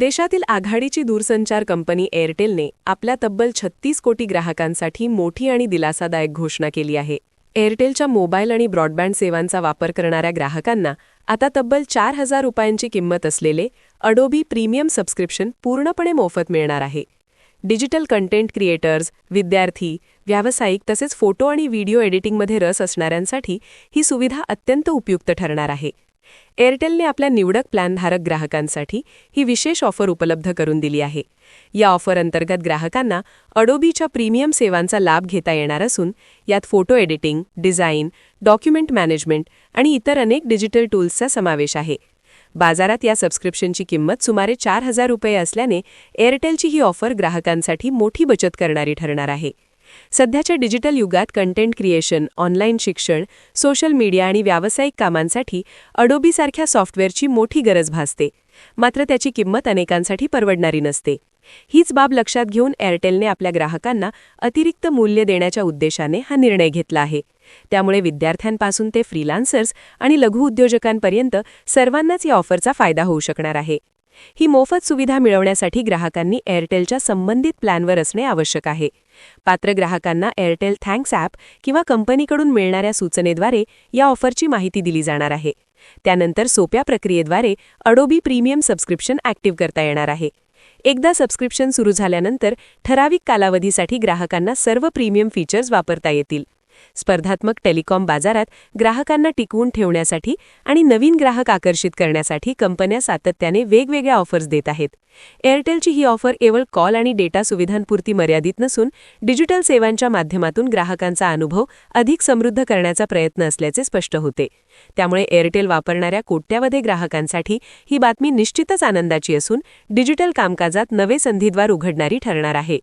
देशातील आघाडीची दूरसंचार कंपनी एअरटेलने आपल्या तब्बल 36 कोटी ग्राहकांसाठी मोठी आणि दिलासादायक घोषणा केली आहे. एअरटेलच्या मोबाईल आणि ब्रॉडबँड सेवांचा वापर करणाऱ्या ग्राहकांना आता तब्बल 4,000 रुपयांची किंमत असलेले अडोबी प्रीमियम सबस्क्रिप्शन पूर्णपणे मोफत मिळणार आहे. डिजिटल कंटेंट क्रिएटर्स, विद्यार्थी, व्यावसायिक तसेच फोटो आणि व्हिडिओ एडिटिंगमध्ये रस असणाऱ्यांसाठी ही सुविधा अत्यंत उपयुक्त ठरणार आहे. एअरटेलने आपल्या निवडक प्लॅनधारक ग्राहकांसाठी ही विशेष ऑफर उपलब्ध करून दिली आहे. या ऑफर अंतर्गत ग्राहकांना अडोबीच्या प्रीमियम सेवांचा लाभ घेता येणार असून यात photo editing, design, document management आणि इतर अनेक डिजिटल टूल्सचा समावेश आहे. बाजारात या सबस्क्रिप्शनची किंमत सुमारे 4,000 रुपये असल्याने एअरटेलची ही ऑफर ग्राहकांसाठी मोठी बचत करणारी ठरणार आहे. सध्याच्या डिजिटल युगात कंटेंट क्रिएशन, ऑनलाईन शिक्षण, सोशल मीडिया आणि व्यावसायिक कामांसाठी अडोबीसारख्या सॉफ्टवेअरची मोठी गरज भासते. मात्र त्याची किंमत अनेकांसाठी परवडणारी नसते. हीच बाब लक्षात घेऊन एअरटेलने आपल्या ग्राहकांना अतिरिक्त मूल्य देण्याच्या उद्देशाने हा निर्णय घेतला आहे. त्यामुळे विद्यार्थ्यांपासून ते फ्रीलान्सर्स आणि लघुउद्योजकांपर्यंत सर्वांनाच या ऑफरचा फायदा होऊ शकणार आहे. ही मोफत सुविधा मिळवण्यासाठी ग्राहकांनी एअरटेलच्या संबंधित प्लॅनवर असणे आवश्यक आहे. पात्र ग्राहकांना एअरटेल थँक्स ॲप किंवा कंपनीकडून मिळणाऱ्या सूचनेद्वारे या ऑफरची माहिती दिली जाणार आहे. त्यानंतर सोप्या प्रक्रियेद्वारे अडोबी प्रीमियम सबस्क्रिप्शन ॲक्टिव्ह करता येणार आहे. एकदा सबस्क्रिप्शन सुरू झाल्यानंतर ठराविक कालावधीसाठी ग्राहकांना सर्व प्रीमियम फीचर्स वापरता येतील. स्पर्धात्मक टेलिकॉम बाजारात ग्राहकांना टिकवून ठेवण्यासाठी आणि नवीन ग्राहक आकर्षित करण्यासाठी कंपन्या सातत्याने वेगवेगळ्या ऑफर्स देत आहेत. एअरटेलची ही ऑफर केवळ कॉल आणि डेटा सुविधांपुरती मर्यादित नसून डिजिटल सेवांच्या माध्यमातून ग्राहकांचा अनुभव अधिक समृद्ध करण्याचा प्रयत्न असल्याचे स्पष्ट होते. त्यामुळे एअरटेल वापरणाऱ्या कोट्यावधी ग्राहकांसाठी ही बातमी निश्चितच आनंदाची असून डिजिटल कामकाजात नवे संधीद्वार उघडणारी ठरणार आहे.